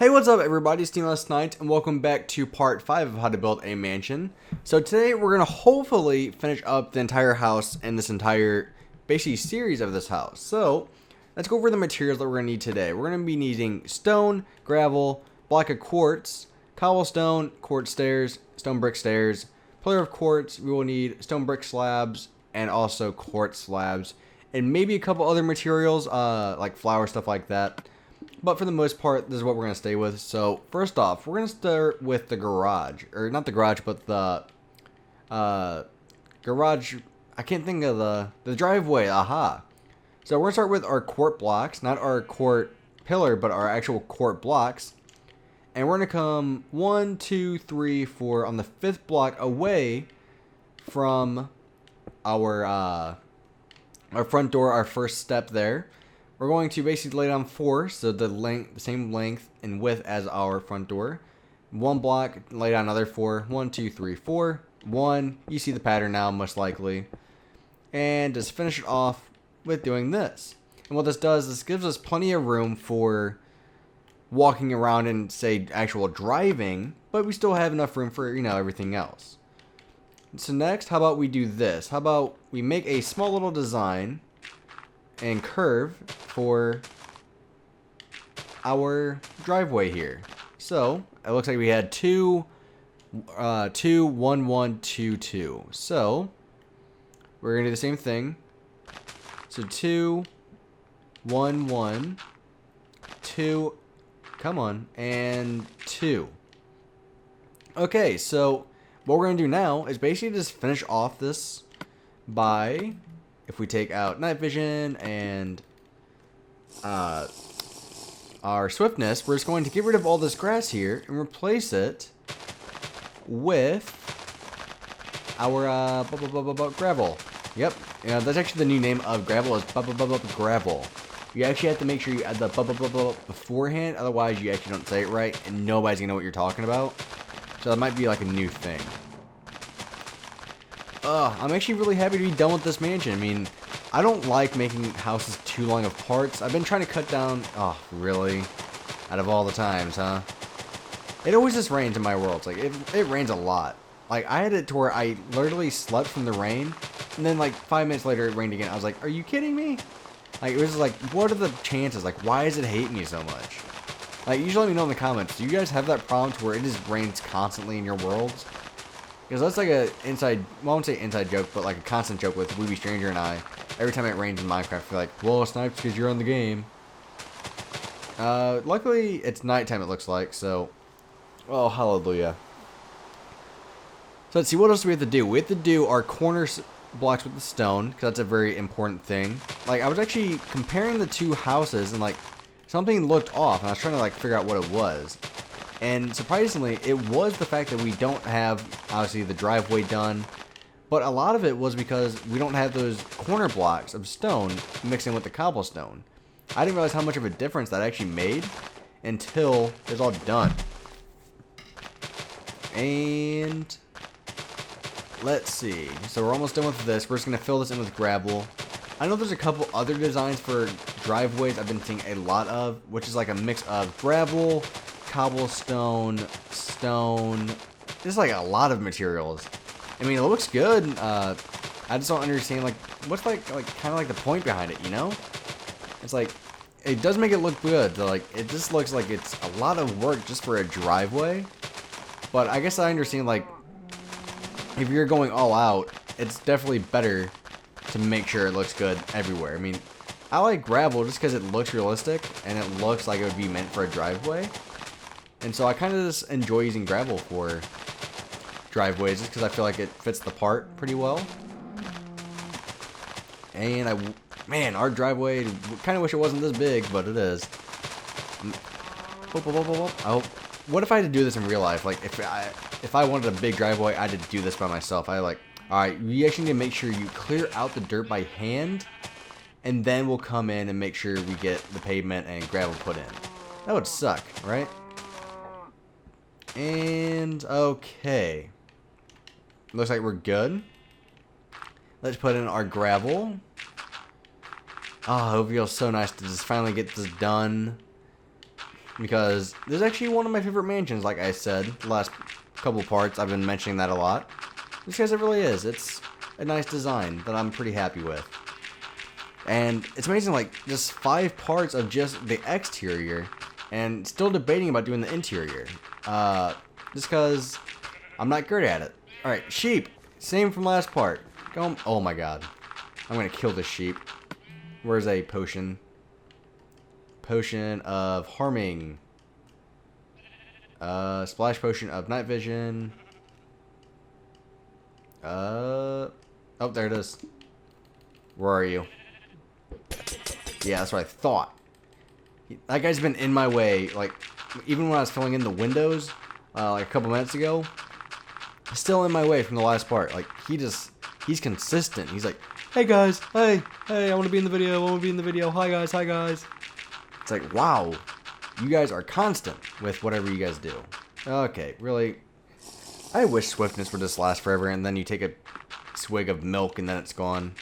Hey, what's up everybody, it's SNipEz, and welcome back to part 5 of how to build a mansion. So today we're going to hopefully finish up the entire house and this entire, basically, series of this house. So, let's go over the materials that we're going to need today. We're going to be needing stone, gravel, block of quartz, cobblestone, quartz stairs, stone brick stairs, pillar of quartz. We will need stone brick slabs and also quartz slabs, and maybe a couple other materials, like flour, stuff like that. But for the most part, this is what we're going to stay with. So, first off, we're going to start with the garage. Or, not the garage, but the garage. I can't think of the driveway. Aha. So, we're going to start with our quart blocks. Not our quart pillar, but our actual quart blocks. And we're going to come 1, 2, 3, 4 on the 5th block away from our front door, our first step there. We're going to basically lay down 4, so the same length and width as our front door. 1 block, lay down another 4. 1, 2, 3, 4. 1. You see the pattern now, most likely. And just finish it off with doing this. And what this does, this gives us plenty of room for walking around and, say, actual driving, but we still have enough room for, everything else. So next, how about we do this? How about we make a small little design and curve for our driveway here. So it looks like we had 2, 2, 1, 1, 2, 2. So we're gonna do the same thing. So 2, 1, 1, 2, come on, and 2. Okay, so what we're gonna do now is basically just finish off this by, if we take out night vision and our swiftness, we're just going to get rid of all this grass here and replace it with our gravel. Yep, that's actually the new name of gravel, is gravel. You actually have to make sure you add the beforehand, otherwise you actually don't say it right and nobody's gonna know what you're talking about. So that might be like a new thing. I'm actually really happy to be done with this mansion. I mean, I don't like making houses too long of parts. I've been trying to cut down... Oh, really? Out of all the times, huh? It always just rains in my world. It's like, it rains a lot. Like, I had it to where I literally slept from the rain, and then, like, 5 minutes later, it rained again. I was like, are you kidding me? Like, it was like, what are the chances? Like, why does it hate me so much? Like, you should let me know in the comments. Do you guys have that problem to where it just rains constantly in your worlds? Because that's like a inside, well, I won't say inside joke, but like a constant joke with Weeby Stranger and I. Every time it rains in Minecraft, we're like, well, Snipes, because you're on the game. Luckily, it's nighttime, it looks like, so, oh, hallelujah. So let's see, what else do we have to do? We have to do our corner blocks with the stone, because that's a very important thing. Like, I was actually comparing the two houses, and like, something looked off, and I was trying to like figure out what it was. And surprisingly, it was the fact that we don't have, obviously, the driveway done. But a lot of it was because we don't have those corner blocks of stone mixing with the cobblestone. I didn't realize how much of a difference that actually made until it's all done. And let's see. So we're almost done with this. We're just going to fill this in with gravel. I know there's a couple other designs for driveways I've been seeing a lot of, which is like a mix of gravel, cobblestone, stone, just like a lot of materials. I mean, it looks good. I just don't understand, like, what's like kind of like the point behind it, you know? It's like, it does make it look good. Like, it just looks like it's a lot of work just for a driveway. But I guess I understand, like, if you're going all out, it's definitely better to make sure it looks good everywhere. I mean, I like gravel just because it looks realistic and it looks like it would be meant for a driveway. And so I kind of just enjoy using gravel for driveways just because I feel like it fits the part pretty well. And man, our driveway, kind of wish it wasn't this big, but it is. What if I had to do this in real life? Like, if I wanted a big driveway, I had to do this by myself. Alright, we actually need to make sure you clear out the dirt by hand, and then we'll come in and make sure we get the pavement and gravel put in. That would suck, right? And, okay. Looks like we're good. Let's put in our gravel. Oh, it feels so nice to just finally get this done. because this is actually one of my favorite mansions, like I said. The last couple parts, I've been mentioning that a lot. Just because it really is. It's a nice design that I'm pretty happy with. And it's amazing, like, just 5 parts of just the exterior, and still debating about doing the interior. Just because I'm not good at it. Alright, sheep. Same from last part. Go. Oh my god. I'm gonna kill this sheep. Where's a potion? Potion of harming. Splash potion of night vision. Oh, there it is. Where are you? Yeah, that's what I thought. That guy's been in my way, like, even when I was filling in the windows, like a couple minutes ago. Still in my way from the last part. Like, he's consistent. He's like, hey guys, hey, I want to be in the video, hi guys. It's like, wow, you guys are constant with whatever you guys do. Okay, really, I wish swiftness would just last forever, and then you take a swig of milk and then it's gone.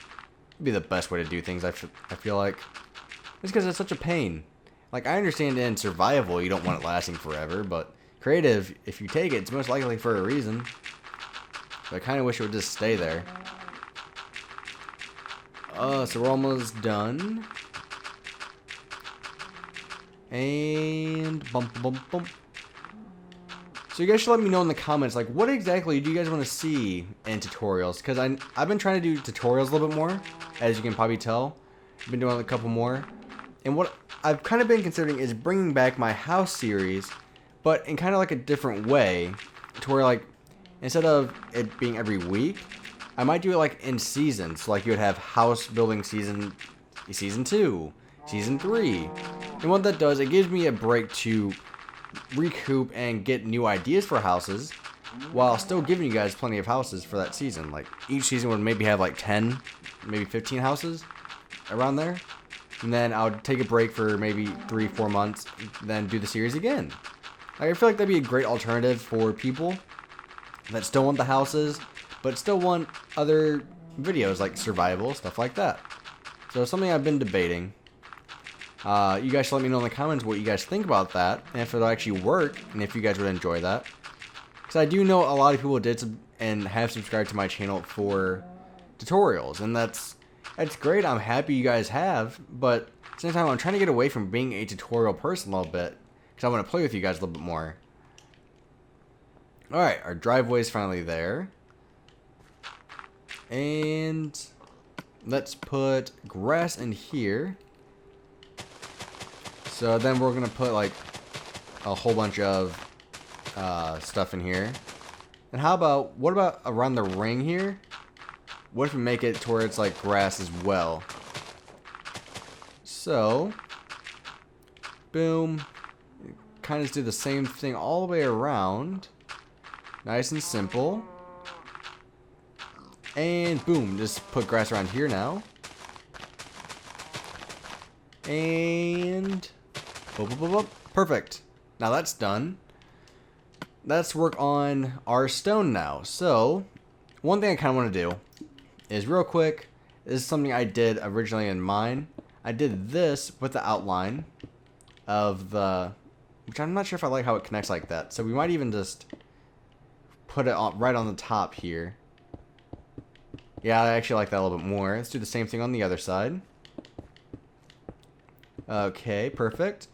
It'd be the best way to do things, I feel like. It's because it's such a pain. Like, I understand in survival you don't want it lasting forever, but creative, if you take it, it's most likely for a reason. But I kind of wish it would just stay there. So we're almost done. And bump. So you guys should let me know in the comments, like, what exactly do you guys want to see in tutorials? Because I've been trying to do tutorials a little bit more, as you can probably tell. I've been doing a couple more. And what I've kind of been considering is bringing back my house series, but in kind of like a different way, to where, like, instead of it being every week, I might do it like in seasons. So, like, you would have house building season 2, season 3. And what that does, it gives me a break to recoup and get new ideas for houses, while still giving you guys plenty of houses for that season. Like, each season would maybe have like 10, maybe 15 houses around there. And then I would take a break for maybe 3-4 months, then do the series again. Like, I feel like that'd be a great alternative for people that still want the houses, but still want other videos like survival, stuff like that. So something I've been debating. You guys should let me know in the comments what you guys think about that, and if it'll actually work, and if you guys would enjoy that. Because I do know a lot of people did and have subscribed to my channel for tutorials, and that's great. I'm happy you guys have, but at the same time, I'm trying to get away from being a tutorial person a little bit, because I want to play with you guys a little bit more. Alright, our driveway is finally there. And let's put grass in here. So then we're going to put like a whole bunch of stuff in here. And what about around the ring here? What if we make it to where it's like grass as well? So, boom. Kind of just do the same thing all the way around. Nice and simple. And boom, just put grass around here now. And perfect. Now that's done. Let's work on our stone now. So, one thing I kind of want to do is real quick. This is something I did originally in mine. I did this with the outline of the, which I'm not sure if I like how it connects like that. So we might even just put it on, right on the top here. Yeah, I actually like that a little bit more. Let's do the same thing on the other side. Okay, perfect.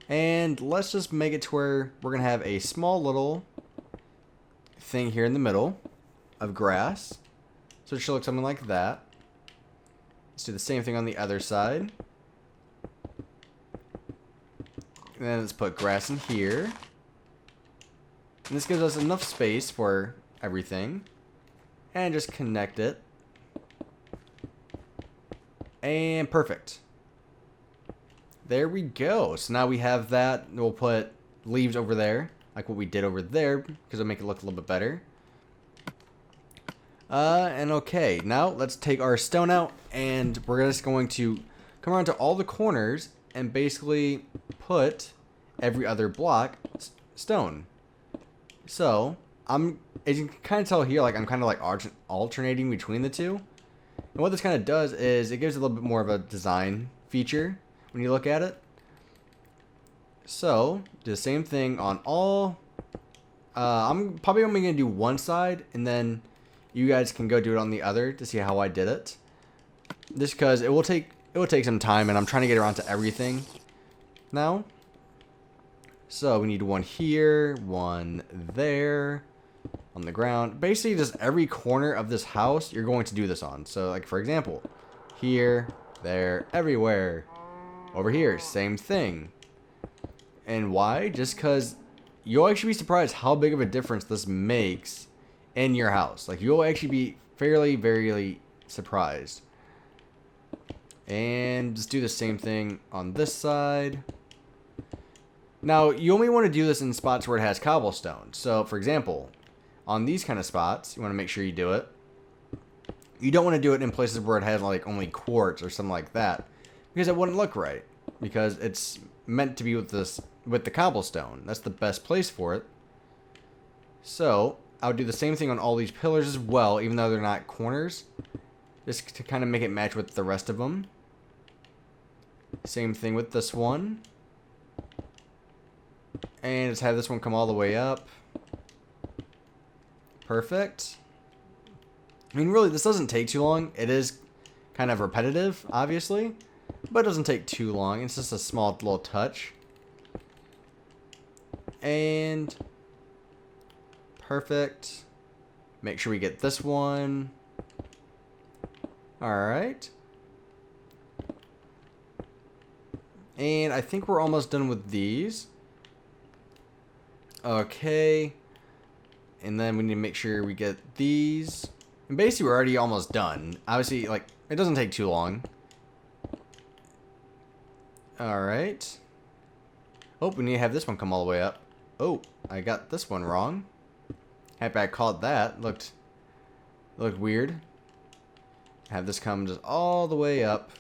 And let's just make it to where we're going to have a small little thing here in the middle of grass. So it should look something like that. Let's do the same thing on the other side. And then let's put grass in here. And this gives us enough space for everything. And just connect it. And perfect. There we go. So now we have that. We'll put leaves over there, like what we did over there, because it'll make it look a little bit better. And okay, now let's take our stone out, and we're just going to come around to all the corners and basically put every other block stone. So, as you can kind of tell here, like I'm kind of like alternating between the two. And what this kind of does is it gives a little bit more of a design feature when you look at it. So, do the same thing on all. I'm probably only going to do one side, and then you guys can go do it on the other to see how I did it. Just because it will take some time, and I'm trying to get around to everything now. So we need one here, one there, on the ground. Basically, just every corner of this house, you're going to do this on. So, like, for example, here, there, everywhere. Over here, same thing. And why? Just because you'll actually be surprised how big of a difference this makes in your house. Like, you'll actually be very surprised. And just do the same thing on this side. Now, you only want to do this in spots where it has cobblestone. So, for example, on these kind of spots, you want to make sure you do it. You don't want to do it in places where it has like only quartz or something like that, because it wouldn't look right. Because it's meant to be with the cobblestone. That's the best place for it. So, I would do the same thing on all these pillars as well, even though they're not corners, just to kind of make it match with the rest of them. Same thing with this one. And just have this one come all the way up. Perfect. I mean, really, this doesn't take too long. It is kind of repetitive, obviously, but it doesn't take too long. It's just a small little touch. And perfect. Make sure we get this one. Alright. And I think we're almost done with these. Okay. And then we need to make sure we get these. And basically, we're already almost done. Obviously, like, it doesn't take too long. Alright. Oh, we need to have this one come all the way up. Oh, I got this one wrong. Happy I caught that. Looked weird. Have this come just all the way up.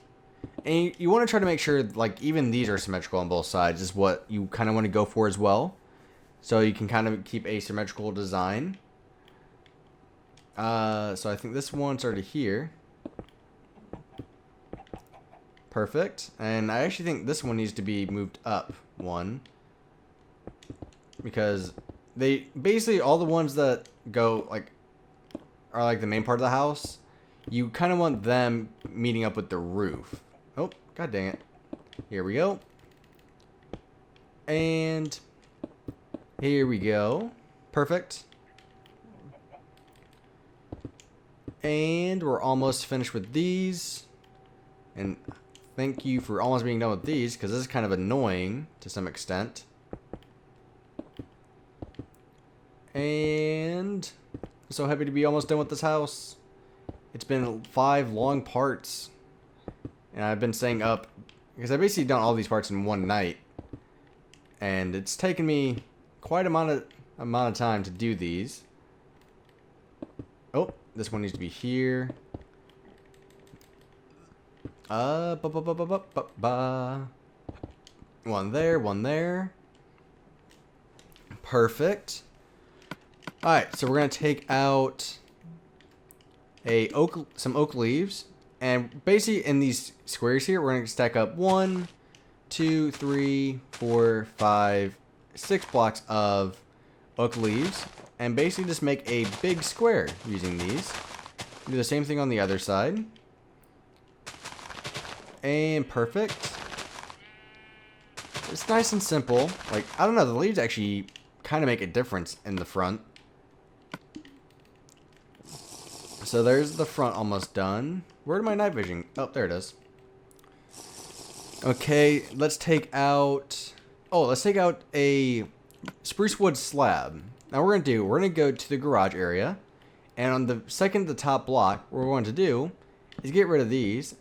And you want to try to make sure, like, even these are symmetrical on both sides is what you kind of want to go for as well. So you can kind of keep a symmetrical design. So I think this one started here. Perfect. And I actually think this one needs to be moved up one. Because they basically, all the ones that go, like, are like the main part of the house, you kind of want them meeting up with the roof. Oh, god dang it. Here we go. And here we go. Perfect. And we're almost finished with these. And thank you for almost being done with these, because this is kind of annoying to some extent. And I'm so happy to be almost done with this house. It's been 5 long parts. And I've been staying up, because I've basically done all these parts in one night. And it's taken me quite amount of time to do these. Oh, this one needs to be here. One there, one there. Perfect. Alright, so we're going to take out some oak leaves. And basically in these squares here, we're going to stack up 1, 2, 3, 4, 5, 6 blocks of oak leaves. And basically just make a big square using these. Do the same thing on the other side. And perfect. It's nice and simple. Like, I don't know, the leaves actually kind of make a difference in the front. So there's the front almost done. Where'd my night vision? Oh, there it is. Okay, let's take out... Oh, let's take out a spruce wood slab. Now we're going to go to the garage area. And on the second to the top block, what we're going to do is get rid of these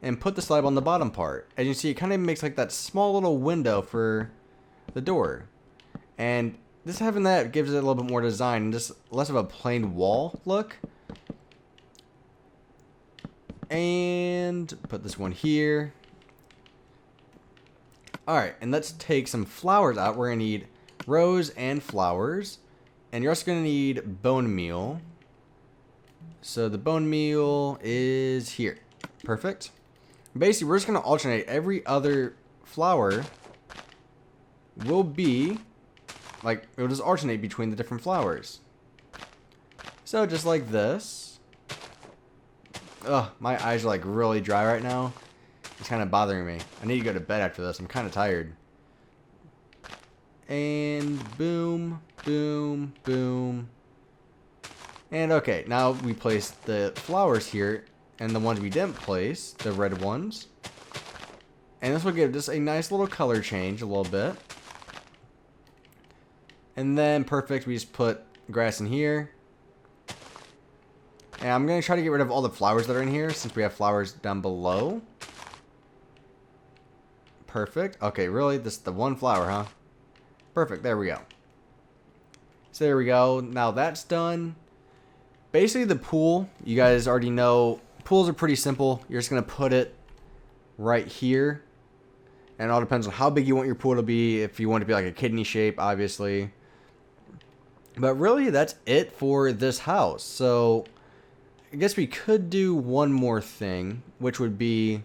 and put the slab on the bottom part. As you see, it kind of makes like that small little window for the door. And just having that gives it a little bit more design and just less of a plain wall look. And put this one here. Alright, and let's take some flowers out. We're going to need rose and flowers. And you're also going to need bone meal. So the bone meal is here. Perfect. Basically, we're just going to alternate every other flower will be, like, it'll just alternate between the different flowers. So just like this. Ugh, my eyes are like really dry right now. It's kind of bothering me. I need to go to bed after this. I'm kind of tired. And boom, boom, boom. And okay, now we place the flowers here, and the ones we didn't place, the red ones. And this will give just a nice little color change a little bit. And then, perfect, we just put grass in here. And I'm going to try to get rid of all the flowers that are in here, since we have flowers down below. Perfect. Okay, really? This is the one flower, huh? Perfect, there we go. So there we go. Now that's done. Basically, the pool, you guys already know, pools are pretty simple. You're just going to put it right here. And it all depends on how big you want your pool to be. If you want it to be like a kidney shape, obviously. But really, that's it for this house. So, I guess we could do one more thing, which would be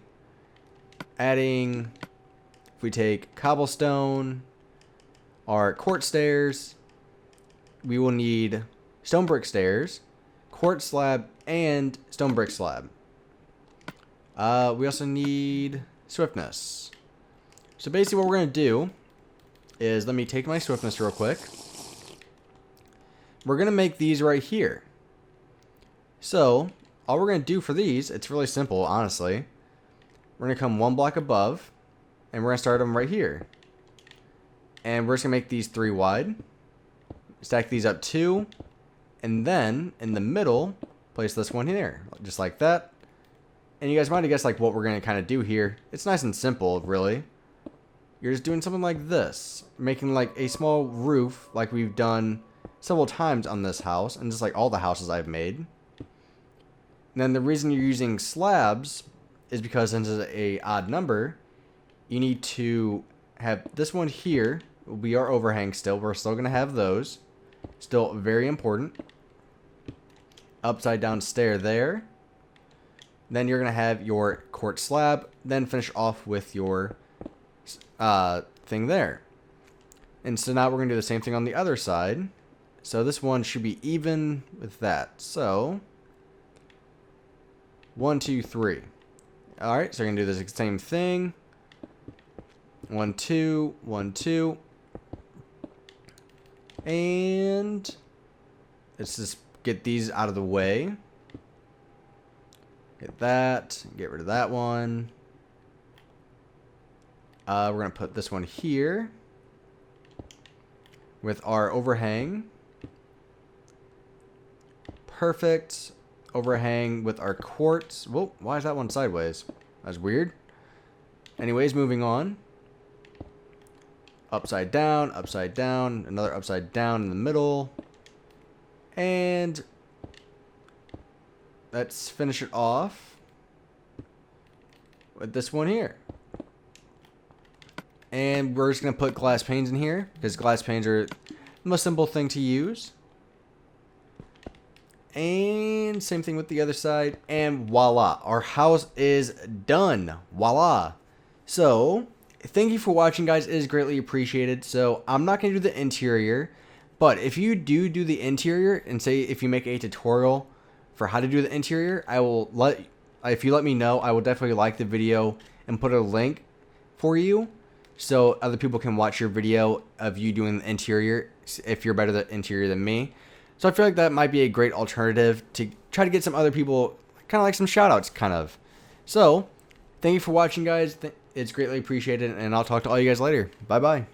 adding, if we take cobblestone, our court stairs, we will need stone brick stairs, quartz slab, and stone brick slab. We also need swiftness. So basically what we're going to do is, let me take my swiftness real quick. We're going to make these right here. So all we're going to do for these, it's really simple, honestly. We're going to come one block above, and we're going to start them right here. And we're just going to make these 3 wide. Stack these up 2. And then, in the middle, place this one here. Just like that. And you guys might have guessed like what we're going to kind of do here. It's nice and simple, really. You're just doing something like this. Making like a small roof like we've done several times on this house. And just like all the houses I've made. And then the reason you're using slabs is because since it's a odd number, you need to have this one here will be our overhang still. We're still going to have those. Still very important. Upside down stair there. Then you're going to have your quartz slab. Then finish off with your thing there. And so now we're going to do the same thing on the other side. So this one should be even with that. So 1, 2, 3. Alright, so we're going to do the same thing. 1, 2, 1, 2. And let's just get these out of the way. Get that. Get rid of that one. We're going to put this one here with our overhang. Perfect. Overhang with our quartz. Whoa, why is that one sideways? That's weird. Anyways, moving on. Upside down, another upside down in the middle. And let's finish it off with this one here. And we're just going to put glass panes in here because glass panes are the most simple thing to use. And same thing with the other side. And voila, our house is done. Voila. So thank you for watching, guys. It is greatly appreciated. So I'm not going to do the interior, but if you do the interior and say if you make a tutorial for how to do the interior, if you let me know, I will definitely like the video and put a link for you so other people can watch your video of you doing the interior if you're better at the interior than me. So I feel like that might be a great alternative to try to get some other people kind of like some shout outs kind of. So thank you for watching, guys. It's greatly appreciated, and I'll talk to all you guys later. Bye bye.